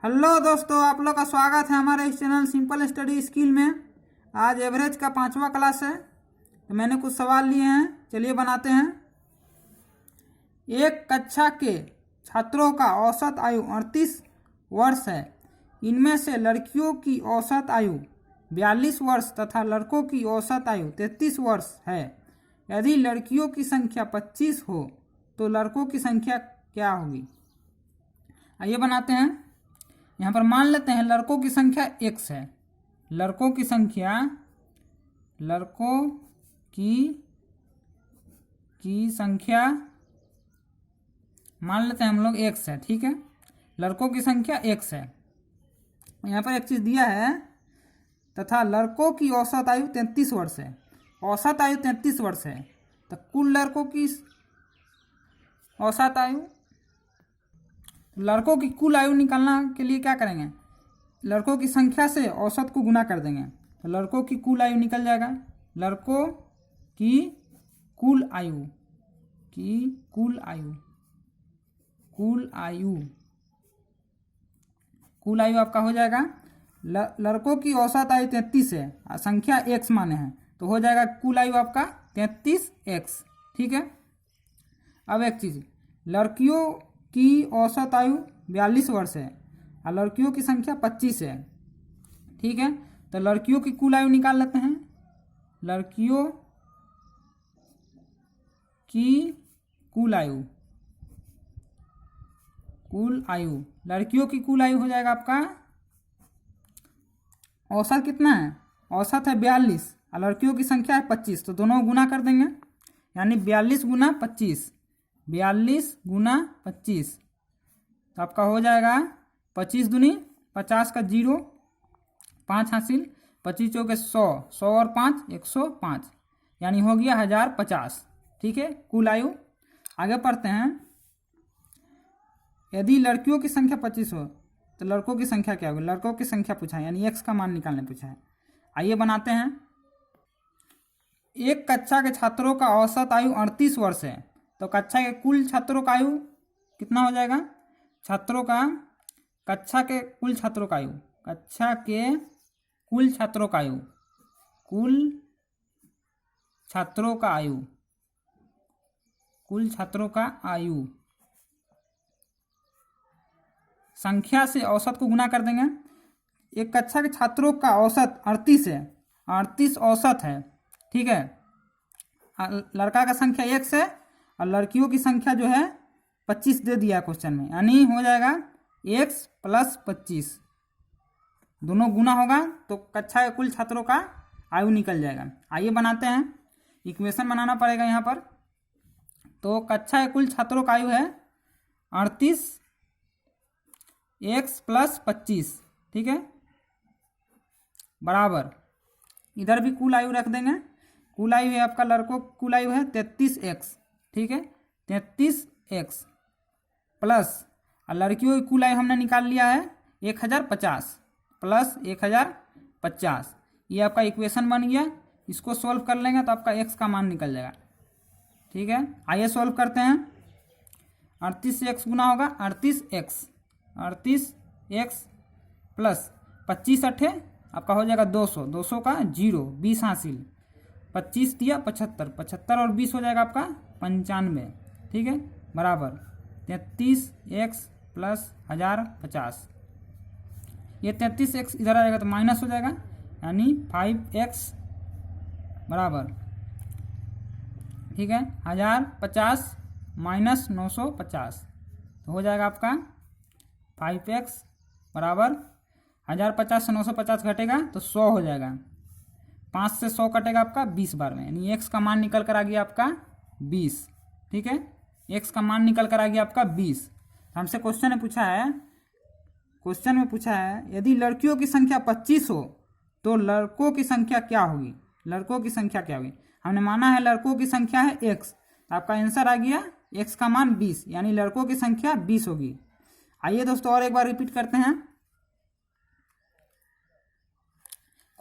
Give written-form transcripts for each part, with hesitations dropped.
Hello दोस्तों, आप लोग का स्वागत है हमारे इस चैनल सिंपल स्टडी स्किल में। आज एवरेज का 5वां क्लास है। तो मैंने कुछ सवाल लिए हैं, चलिए बनाते हैं। एक कक्षा के छात्रों का औसत आयु 38 वर्ष है। इनमें से लड़कियों की औसत आयु 42 वर्ष तथा लड़कों की औसत आयु 33 वर्ष है। यदि लड़कियों की संख्या 25 हो तो लड़कों की संख्या क्या होगी? आइए बनाते हैं। यहाँ पर मान लेते हैं लड़कों की संख्या x है। लड़कों की संख्या मान लेते हैं हम लोग x है, ठीक है। लड़कों की संख्या x है। यहाँ पर एक चीज़ दिया है, तथा लड़कों की औसत आयु 33 वर्ष है। औसत आयु 33 वर्ष है, तो कुल लड़कों की औसत आयु, लड़कों की कुल आयु निकालना के लिए क्या करेंगे? लड़कों की संख्या से औसत को गुना कर देंगे, तो लड़कों की कुल आयु निकल जाएगा। लड़कों की कुल आयु आपका हो जाएगा। लड़कों की औसत आयु 33 है और संख्या x माने हैं, तो हो जाएगा कुल आयु आपका 33x, ठीक है। अब एक चीज़, लड़कियों की औसत आयु 42 वर्ष है और लड़कियों की संख्या 25 है, ठीक है। तो लड़कियों की कुल आयु निकाल लेते हैं। लड़कियों की लड़कियों की कुल आयु हो जाएगा आपका, औसत कितना है? औसत है 42 और लड़कियों की संख्या है 25, तो दोनों गुना कर देंगे, यानी 42 गुना 25, 42 गुना 25, तो आपका हो जाएगा 25 दूनी 50 का 0, 5 हासिल, 25 चौके 100, 100 और 5 105, यानी हो गया 1050, ठीक है। कुल आयु। आगे पढ़ते हैं। यदि लड़कियों की संख्या 25 हो तो लड़कों की संख्या क्या होगी? लड़कों की संख्या पूछा है, यानी x का मान निकालने पूछा है। आइए बनाते हैं। एक कक्षा के छात्रों का औसत आयु 38 वर्ष है, तो कक्षा के कुल छात्रों का आयु कितना हो जाएगा? कक्षा के कुल छात्रों का आयु संख्या से औसत को गुना कर देंगे। एक कक्षा के छात्रों का औसत 38 है, 38 औसत है, ठीक है। लड़का का संख्या x है और लड़कियों की संख्या जो है 25 दे दिया क्वेश्चन में, यानी हो जाएगा x + 25, दोनों गुना होगा तो कक्षा के कुल छात्रों का आयु निकल जाएगा। आइए बनाते हैं। इक्वेशन बनाना पड़ेगा यहाँ पर। तो कक्षा के कुल छात्रों का आयु है 38 x + 25, ठीक है, बराबर, इधर भी कुल आयु रख देंगे। कुल आयु है आपका, लड़कों की कुल आयु है 33x, ठीक है, 33x प्लस, और लड़कियों की कुल आयु हमने निकाल लिया है 1050 प्लस 1050, ये आपका इक्वेशन बन गया। इसको सॉल्व कर लेंगे तो आपका x का मान निकल जाएगा, ठीक है। आइए सॉल्व करते हैं। 38 से x गुना होगा 38x प्लस 25 अठे आपका हो जाएगा 200, 200 का 0, 20 हासिल, 25 दिया 75, 75 और 20 हो जाएगा आपका 95, ठीक है, बराबर 33x प्लस 1050। ये 33x इधर आ जाएगा तो माइनस हो जाएगा, यानी 5x बराबर, ठीक है, 1050 माइनस 950, तो हो जाएगा आपका 5x बराबर 1050 से 950 घटेगा तो 100 हो जाएगा। 5 से 100 कटेगा आपका 20 बार में, यानी x का मान निकल कर आ गया आपका 20, ठीक है। x का मान निकल कर आ गया आपका 20। हमसे क्वेश्चन में पूछा है यदि लड़कियों की संख्या 25 हो तो लड़कों की संख्या क्या होगी? हमने माना है लड़कों की संख्या है x, तो आपका आंसर आ गया x का मान 20, यानी लड़कों की संख्या 20 होगी। आइए दोस्तों और एक बार रिपीट करते हैं।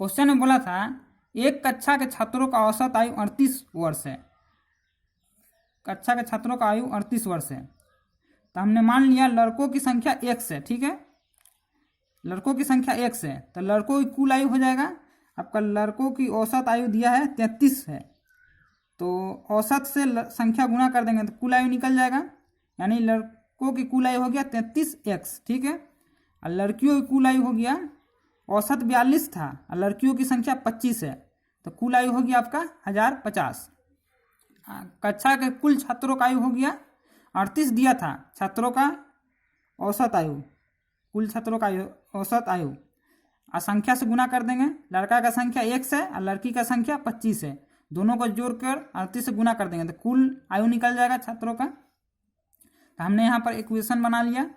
क्वेश्चन में बोला था एक कक्षा के छात्रों का औसत आयु 38 वर्ष है। कक्षा के छात्रों का आयु 38 वर्ष है, तो हमने मान लिया लड़कों की संख्या x है, ठीक है। लड़कों की संख्या x है, तो लड़कों की कुल आयु हो जाएगा आपका, लड़कों की औसत आयु दिया है 33 है, तो औसत से संख्या गुना कर देंगे तो कुल आयु निकल जाएगा, यानी लड़कों की कुल आयु हो गया 33x, ठीक है। और लड़कियों की कुल आयु हो गया, औसत 42 था और लड़कियों की संख्या 25 है, तो कुल आयु हो गया आपका 1050। कक्षा के कुल छात्रों का आयु हो गया 38 दिया था, छात्रों का औसत आयु, कुल छात्रों का औसत आयु और संख्या से गुना कर देंगे। लड़का का संख्या x है और लड़की का संख्या 25 है, दोनों को जोड़कर 38 से गुना कर देंगे तो कुल आयु निकल जाएगा छात्रों का। तो हमने यहाँ पर इक्वेशन बना लिया,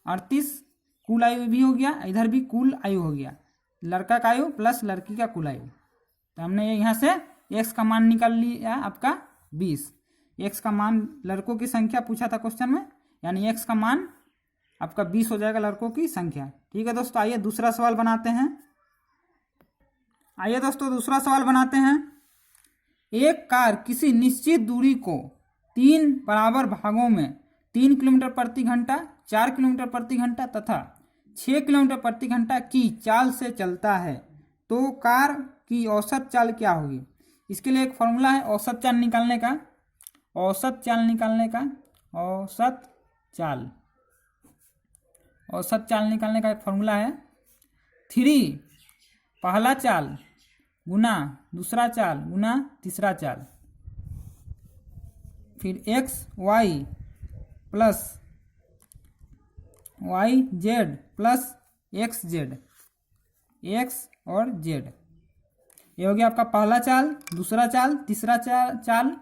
38 कुल आयु भी हो गया, इधर भी कुल आयु हो गया, लड़का का आयु प्लस लड़की का कुल आयु। तो हमने यहाँ से x का मान निकाल लिया आपका 20, x का मान लड़कों की संख्या पूछा था क्वेश्चन में, यानी x का मान आपका 20 हो जाएगा लड़कों की संख्या। ठीक है दोस्तों, आइए दूसरा सवाल बनाते हैं। आइए दोस्तों दूसरा सवाल बनाते हैं। एक कार किसी निश्चित दूरी को 3 बराबर भागों में 3 किलोमीटर प्रति घंटा, 4 किलोमीटर प्रति घंटा तथा 6 किलोमीटर प्रति घंटा की चाल से चलता है, तो कार की औसत चाल क्या होगी। इसके लिए एक फॉर्मूला है औसत चाल निकालने का, औसत चाल निकालने का, औसत चाल, औसत चाल निकालने का एक फॉर्मूला है 3 पहला चाल गुना दूसरा चाल गुना तीसरा चाल, फिर x y plus y z plus x z, x और z। ये हो गया आपका पहला चाल, दूसरा चाल, तीसरा चाल,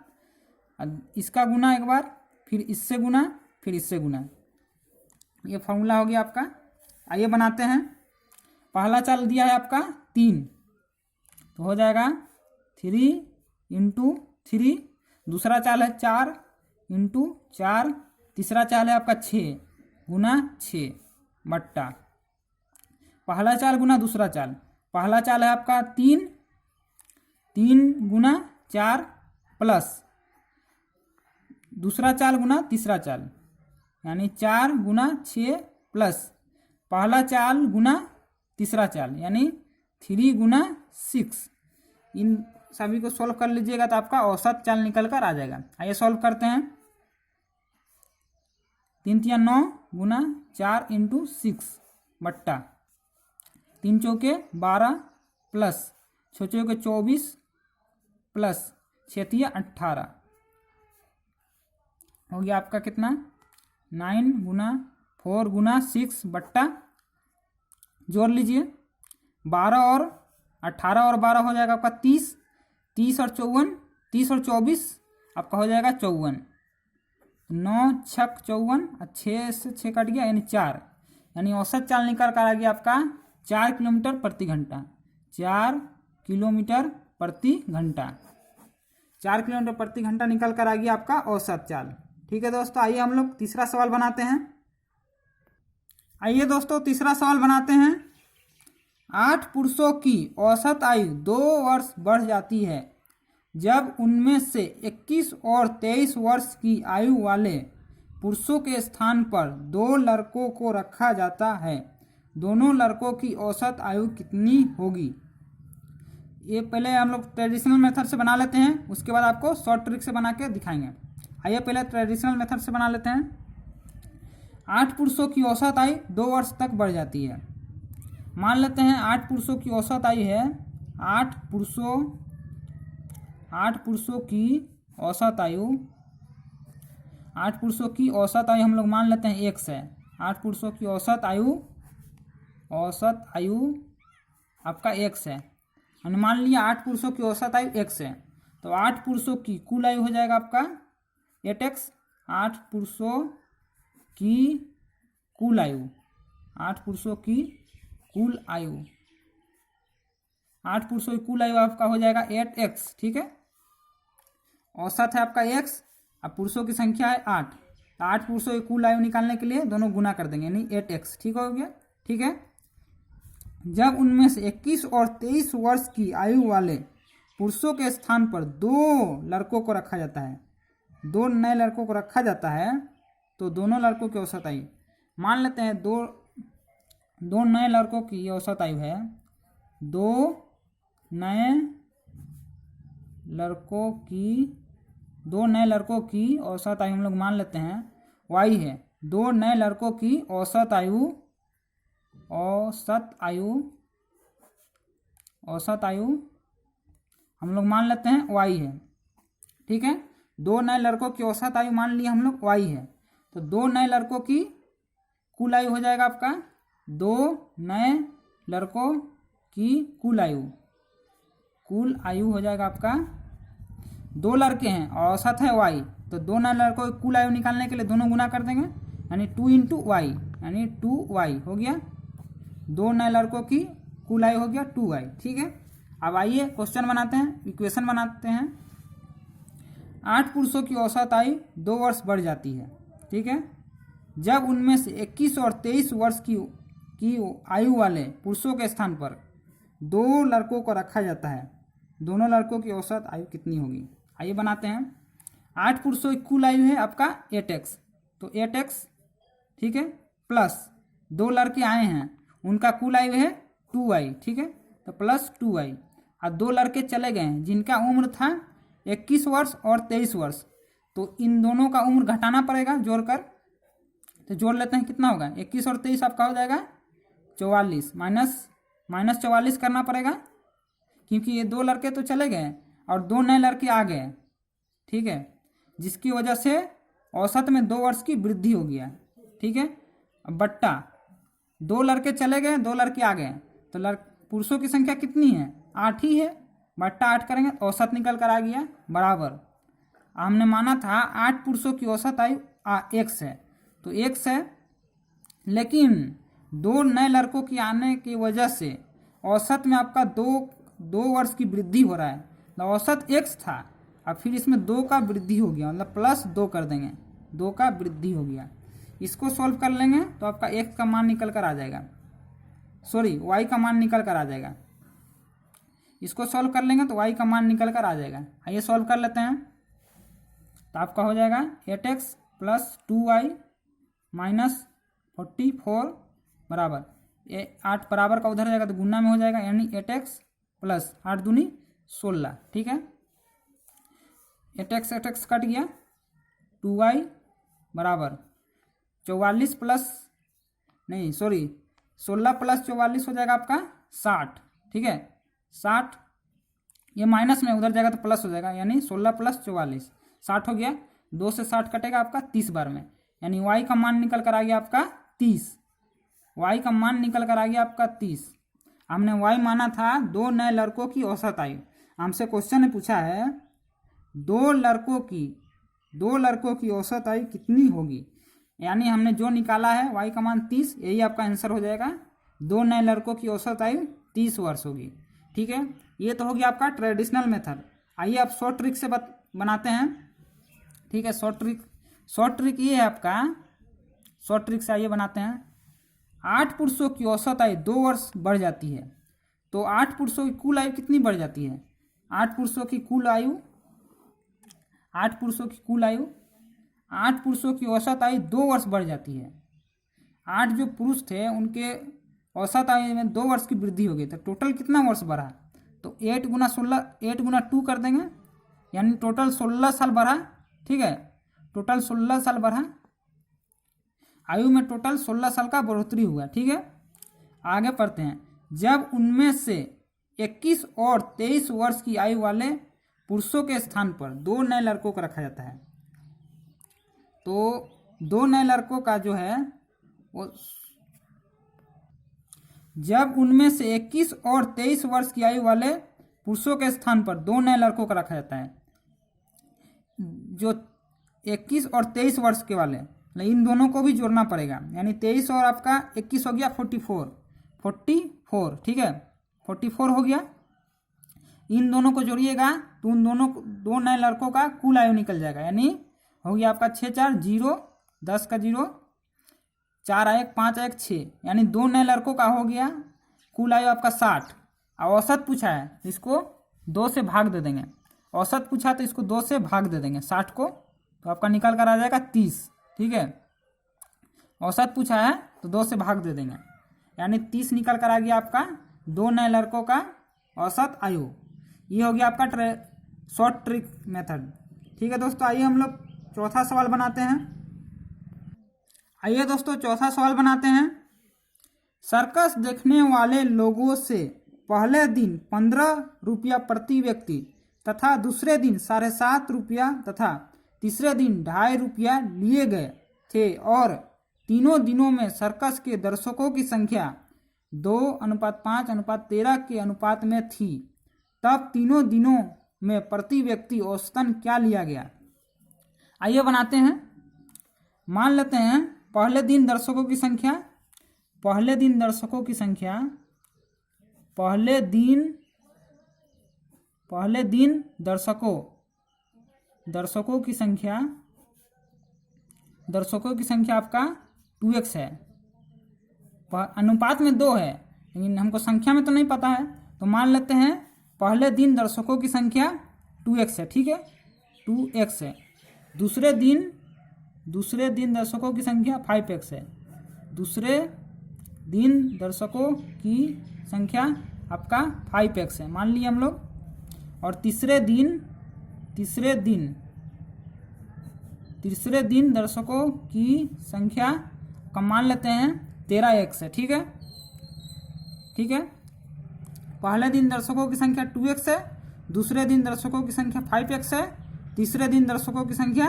इसका गुना एक बार, फिर इससे गुना, फिर इससे गुना, ये फॉर्मूला हो गया आपका। आइए बनाते हैं। पहला चाल दिया है आपका 3, तो हो जाएगा 3 इंटू 3, दूसरा चाल है 4 इंटू 4, तीसरा चाल है आपका 6 गुना 6 बट्टा पहला चाल गुना दूसरा चाल। पहला चाल है आपका 3 गुना 4 प्लस दूसरा चाल गुना तीसरा चाल, यानी 4 गुना 6 प्लस पहला चाल गुना तीसरा चाल, यानी 3 गुना 6। इन सभी को सॉल्व कर लीजिएगा तो आपका औसत चाल निकल कर आ जाएगा। आइए सॉल्व करते हैं। 3 तिया 9 गुना 4 इंटू 6 बट्टा 3 चौके 12 प्लस 6 चौके 24 प्लस 6 तिया 18, हो गया आपका कितना 9 गुना 4 गुना 6 बट्टा, जोड़ लीजिए 12 और 18 और 12 हो जाएगा आपका 30, 30 और 54, 30 और 24 आपका हो जाएगा 54, 9 छक 54 और 6 से 6 कट गया यानी 4, यानी औसत चाल निकल कर आ गया आपका 4 किलोमीटर प्रति घंटा, 4 किलोमीटर प्रति घंटा, 4 किलोमीटर प्रति घंटा निकल कर आ गया आपका औसत चाल। ठीक है दोस्तों, आइए हम लोग तीसरा सवाल बनाते हैं। आइए दोस्तों तीसरा सवाल बनाते हैं। 8 पुरुषों की औसत आयु 2 वर्ष बढ़ जाती है जब उनमें से 21 और 23 वर्ष की आयु वाले पुरुषों के स्थान पर 2 लड़कों को रखा जाता है, दोनों लड़कों की औसत आयु कितनी होगी। ये पहले हम लोग ट्रेडिशनल मेथड से बना लेते हैं, उसके बाद आपको शॉर्ट ट्रिक से बना के दिखाएंगे। आइए पहले ट्रेडिशनल मेथड से बना लेते हैं। 8 पुरुषों की औसत आयु 2 वर्ष तक बढ़ जाती है। मान लेते हैं 8 पुरुषों की औसत आयु है, 8 पुरुषों की औसत आयु, 8 पुरुषों की औसत आयु हम लोग मान लेते हैं x है। 8 पुरुषों की औसत आयु आपका x है, हमने मान लिया 8 पुरुषों की औसत आयु x है, तो 8 पुरुषों की कुल आयु हो जाएगा आपका 8x। 8 पुरुषों की कुल आयु, 8 पुरुषों की कुल आयु, 8 पुरुषों की कुल आयु आपका हो जाएगा 8x। ठीक है, औसत है आपका x, अब पुरुषों की संख्या है 8, तो 8 पुरुषों की कुल आयु निकालने के लिए दोनों गुना कर देंगे यानी 8x। ठीक हो गया। ठीक है, जब उनमें से 21 और 23 वर्ष की आयु वाले पुरुषों के स्थान पर 2 लड़कों को रखा जाता है, 2 नए लड़कों को रखा जाता है, तो दोनों लड़कों की औसत आयु मान लेते हैं 2 दो नए लड़कों की औसत आयु है, दो नए लड़कों की औसत आयु हम लोग मान लेते हैं वाई है। दो नए लड़कों की औसत आयु हम लोग मान लेते हैं वाई है। ठीक है, दो नए लड़कों की औसत आयु मान लिया हम लोग वाई है। तो दो नए लड़कों की कुल आयु हो जाएगा आपका, दो नए लड़कों की कुल आयु हो जाएगा आपका, दो लड़के हैं और औसत है वाई, तो दो नए लड़कों की कुल आयु निकालने के लिए दोनों गुना कर देंगे, यानी 2 × y, यानी 2y हो गया। दो नए लड़कों की कुल आयु हो गया 2y। ठीक है, अब आइए क्वेश्चन बनाते हैं, इक्वेशन बनाते हैं। 8 पुरुषों की औसत आयु 2 वर्ष बढ़ जाती है। ठीक है, जब उनमें से 21 और 23 वर्ष की आयु वाले पुरुषों के स्थान पर दो लड़कों को रखा जाता है, दोनों लड़कों की औसत आयु कितनी होगी? आइए बनाते हैं। 8 पुरुषों की कुल आयु है आपका 8x, तो 8x ठीक है, प्लस दो लड़के आए हैं उनका कुल आयु है 2y। ठीक है, तो प्लस 2y, और दो लड़के चले गए हैं जिनका उम्र था 21 वर्ष और 23 वर्ष, तो इन दोनों का उम्र घटाना पड़ेगा जोड़कर। तो जोड़ लेते हैं, कितना होगा? 21 और 23 आपका हो जाएगा 44, माइनस 44 करना पड़ेगा, क्योंकि ये दो लड़के तो चले गए और दो नए लड़के आ गए। ठीक है, जिसकी वजह से औसत में 2 वर्ष की वृद्धि हो गया। ठीक है, अब बट्टा दो लड़के चले गए, दो लड़के आ गए, तो पुरुषों की संख्या कितनी है? 8 ही है, बट्टा 8 करेंगे तो औसत निकल कर आ गया बराबर। हमने माना था 8 पुरुषों की औसत आयु x है, तो x है, लेकिन दो नए लड़कों की आने की वजह से औसत में आपका दो वर्ष की वृद्धि हो रहा है। तो औसत x था, अब फिर इसमें 2 का वृद्धि हो गया, मतलब प्लस 2 कर देंगे, 2 का वृद्धि हो गया। इसको सॉल्व कर लेंगे तो आपका x का मान निकल कर आ जाएगा, सॉरी y का मान निकल कर आ जाएगा। इसको सॉल्व कर लेंगे तो y का मान निकल कर आ जाएगा। आइए सॉल्व कर लेते हैं, तो आपका हो जाएगा 8x प्लस 2y माइनस 44 बराबर 8 बराबर का उधर जाएगा तो गुना में हो जाएगा, यानी 8x प्लस 8 दूनी 16। ठीक है, 8x कट गया, 2y बराबर 44 प्लस 16 प्लस 44 हो जाएगा आपका 60। ठीक है, 60, ये माइनस में उधर जाएगा तो प्लस हो जाएगा, यानी 16 प्लस 44 60 हो गया। 2 से 60 कटेगा आपका 30 बार में, यानी y का मान निकल कर आ गया आपका 30। y का मान निकल कर आ गया आपका 30। हमने y माना था दो नए लड़कों की औसत आयु। हमसे क्वेश्चन ने पूछा है दो लड़कों की औसत आयु कितनी होगी, यानी हमने जो निकाला है y का मान 30, यही आपका आंसर हो जाएगा। दो नए लड़कों की औसत आयु 30 वर्ष होगी। ठीक है, ये तो हो गया आपका ट्रेडिशनल मेथड। आइए आप शॉर्ट ट्रिक से बनाते हैं। ठीक है, शॉर्ट ट्रिक ये है आपका, शॉर्ट ट्रिक से आइए बनाते हैं। 8 पुरुषों की औसत आयु 2 वर्ष बढ़ जाती है, तो 8 पुरुषों की कुल आयु कितनी बढ़ जाती है? 8 पुरुषों की औसत आयु 2 वर्ष बढ़ जाती है। 8 जो पुरुष थे उनके औसत आयु में 2 वर्ष की वृद्धि हो गई, तो टोटल कितना वर्ष बढ़ा? तो 8 × 16, 8 × 2 कर देंगे, यानी टोटल 16 साल बढ़ा। ठीक है, टोटल 16 साल बढ़ा, आयु में टोटल 16 साल का बढ़ोतरी हुआ। ठीक है, आगे पढ़ते हैं। जब उनमें से 21 और 23 वर्ष की आयु वाले पुरुषों के स्थान पर दो नए लड़कों को रखा जाता है, तो दो नए लड़कों का जो है वो, जब उनमें से 21 और 23 वर्ष की आयु वाले पुरुषों के स्थान पर दो नए लड़कों को रखा जाता है, जो 21 और 23 वर्ष के वाले, इन दोनों को भी जोड़ना पड़ेगा, यानी 23 और आपका 21 हो गया 44। ठीक है, 44 हो गया। इन दोनों को जोड़िएगा तो उन दो नए लड़कों का कुल आयु निकल जाएगा, यानी हो गया आपका 6 4 0 10 का 0 4 1 5 1 6, यानी दो नए लड़कों का हो गया कुल आयु आपका 60। और औसत पूछा है, इसको 2 से भाग दे देंगे। औसत पूछा तो इसको 2 से भाग दे देंगे 60 को, तो आपका निकल कर आ जाएगा 30। ठीक है, औसत पूछा है तो 2 से भाग दे देंगे, यानी 30 निकल कर आ गया आपका 2 नए लड़कों का औसत आयु। ये हो गया आपका शॉर्ट ट्रिक मेथड। ठीक है दोस्तों, आइए हम लोग चौथा सवाल बनाते हैं। आइए दोस्तों चौथा सवाल बनाते हैं। सर्कस देखने वाले लोगों से पहले दिन 15 रुपया प्रति व्यक्ति तथा दूसरे दिन 7.5 रुपया तथा तीसरे दिन 2.5 रुपया लिए गए थे और तीनों दिनों में सर्कस के दर्शकों की संख्या 2:5:13 के अनुपात में थी, तब तीनों दिनों में प्रति व्यक्ति औसतन क्या लिया गया। आइए बनाते हैं। मान लेते हैं पहले दिन दर्शकों की संख्या, पहले दिन दर्शकों की संख्या, पहले दिन दर्शकों की संख्या आपका 2x है। अनुपात में 2 है, लेकिन हमको संख्या में तो नहीं पता है, तो मान लेते हैं पहले दिन दर्शकों की संख्या 2x है। ठीक है, 2x है। दूसरे दिन दर्शकों की संख्या 5x है। दूसरे दिन दर्शकों की संख्या आपका 5x है, मान लिए हम लोग। और तीसरे दिन दर्शकों की संख्या का मान लेते हैं 13x है। ठीक है, पहले दिन दर्शकों की संख्या 2x है, दूसरे दिन दर्शकों की संख्या 5x है, तीसरे दिन दर्शकों की संख्या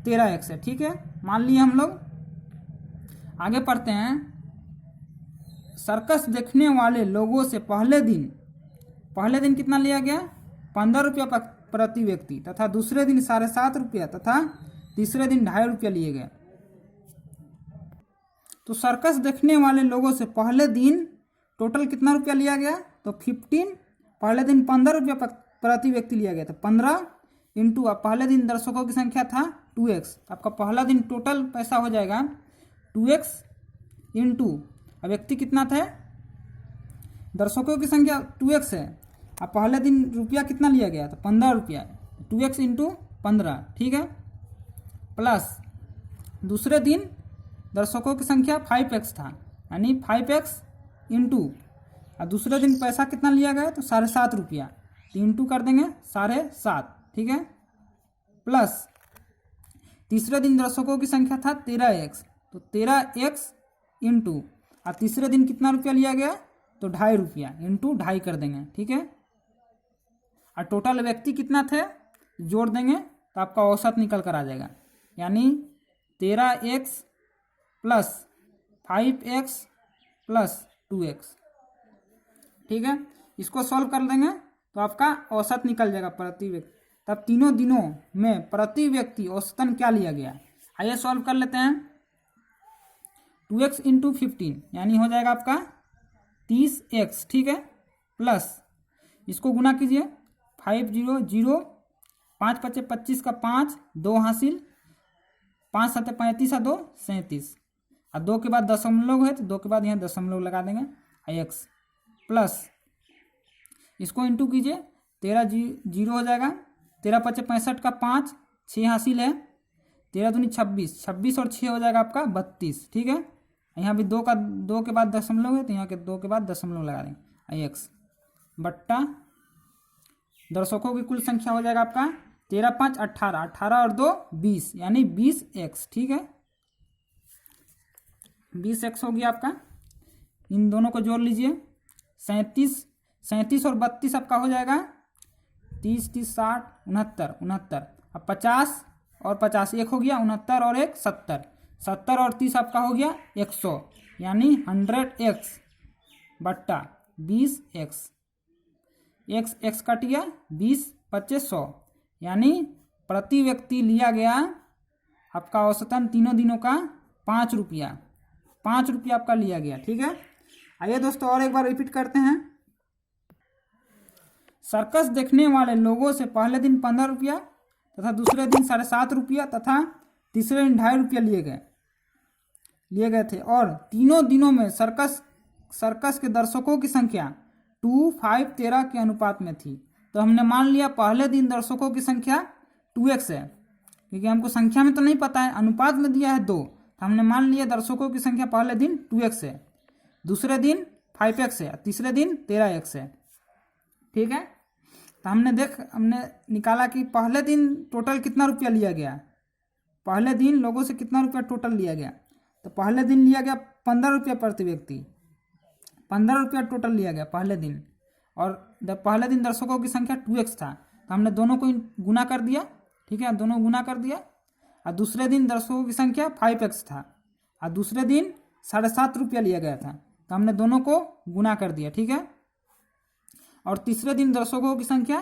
13x है। ठीक है, मान लिए हम लोग। आगे पढ़ते हैं। सर्कस देखने वाले लोगों से पहले दिन कितना लिया गया, 15 रुपया प्रति व्यक्ति तथा दूसरे दिन 7.5 रुपया तथा तीसरे दिन 2.5 रुपया लिए गए। तो सर्कस देखने वाले लोगों से पहले दिन टोटल कितना रुपया लिया गया, तो 15। पहले दिन 15 रुपया प्रति व्यक्ति लिया गया था, 15 इंटू पहले दिन दर्शकों की संख्या था 2x। आपका पहला दिन टोटल पैसा हो जाएगा 2x इंटू व्यक्ति कितना था, दर्शकों की संख्या 2x है, अब पहले दिन रुपया कितना लिया गया था, 15 रुपया, 2x इंटू 15। ठीक है, प्लस दूसरे दिन दर्शकों की संख्या 5x था, यानी 5x इंटू और दूसरे दिन पैसा कितना लिया गया, तो 7.5 रुपया, तो इंटू कर देंगे 7.5। ठीक है, प्लस तीसरे दिन दर्शकों की संख्या था 13x, तो 13x इंटू और तीसरे दिन कितना रुपया लिया गया, तो 2.5 रुपया, इंटू 2.5 कर देंगे। ठीक है, और टोटल व्यक्ति कितना थे जोड़ देंगे तो आपका औसत निकल कर आ जाएगा, यानी 13x plus 5x plus 2x। ठीक है, इसको सॉल्व कर देंगे तो आपका औसत निकल जाएगा प्रति व्यक्ति। तब तीनों दिनों में प्रति व्यक्ति औसतन क्या लिया गया। आइए सॉल्व कर लेते हैं। 2x इंटू 15 यानी हो जाएगा आपका 30x। ठीक है, प्लस इसको गुना कीजिए, 5 0 0, 5 5 25 का 5, 2 हासिल, 5 7 35 और 2 37, और 2 के बाद दशमलव है तो 2 के बाद यहाँ दशमलव लगा देंगे, x प्लस इसको इंटू कीजिए, 13 0 हो जाएगा, 13 5 65 का 5, 6 हासिल है, 13 दूनी 26, 26 और 6 हो जाएगा आपका 32। ठीक है, यहाँ भी 2 के बाद दशमलव है तो यहाँ के 2 के बाद दशमलव लगा देंगे, x बट्टा दर्शकों की कुल संख्या हो जाएगा आपका 13 5 18, 18 और 2 20, यानी 20x। ठीक है, 20x हो गया आपका। इन दोनों को जोड़ लीजिए, 37 और 32 आपका हो जाएगा 30 30 60 69 69, अब 50 और 50 एक हो गया 69 और 1 70, 70 और 30 आपका हो गया 100, यानी 100x बट्टा 20x। x कट गया, 20 25 100, यानी प्रति व्यक्ति लिया गया आपका औसतन तीनों दिनों का 5 रुपया, 5 रुपया आपका लिया गया। ठीक है, आइए दोस्तों और एक बार रिपीट करते हैं। सर्कस देखने वाले लोगों से पहले दिन 15 रुपया तथा दूसरे दिन 7.5 रुपया तथा तीसरे दिन 2.5 रुपया लिए गए थे और तीनों दिनों में सर्कस के दर्शकों की संख्या 2 5 13 के अनुपात में थी। तो हमने मान लिया पहले दिन दर्शकों की संख्या 2x है, क्योंकि हमको संख्या में तो नहीं पता है, अनुपात में दिया है 2, तो हमने मान लिया दर्शकों की संख्या पहले दिन 2x है। दूसरे दिन 5x है, तीसरे दिन 13x है। ठीक है, तो हमने निकाला कि पहले दिन टोटल कितना रुपया लिया गया, पहले दिन लोगों से कितना रुपया टोटल लिया गया। तो पहले दिन लिया गया 15 रुपया प्रति व्यक्ति, 15 रुपया टोटल लिया गया पहले दिन। और पहले दिन दर्शकों की संख्या 2x था, तो हमने दोनों को गुना कर दिया। ठीक है, दोनों गुना कर दिया। और दूसरे दिन दर्शकों की संख्या 5x था, और दूसरे दिन 7.5 रुपया लिया गया था, तो हमने दोनों को गुना कर दिया। ठीक है, और तीसरे दिन दर्शकों की संख्या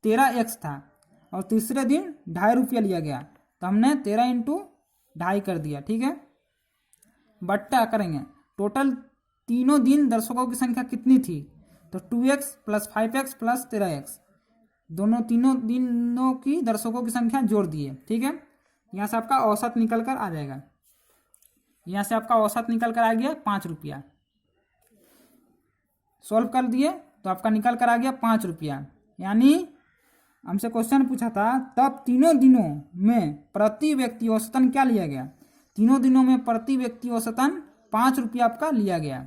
13x था, और तीसरे दिन 2.5 रुपया लिया गया, तो हमने 13 × 2.5 कर दिया। ठीक है, बट्टा करेंगे टोटल तीनों दिन दर्शकों की संख्या कितनी थी, तो 2x + 5x + 13x, तीनों दिनों की दर्शकों की संख्या जोड़ दिए। ठीक है, यहाँ से आपका औसत निकल कर आ जाएगा, यहाँ से आपका औसत निकल कर आ गया 5 रुपया। सॉल्व कर दिए तो आपका निकल कर आ गया 5 रुपया। यानी हमसे क्वेश्चन पूछा था तब तीनों दिनों में प्रति व्यक्ति औसतन क्या लिया गया, तीनों दिनों में प्रति व्यक्ति औसतन 5 रुपया आपका लिया गया।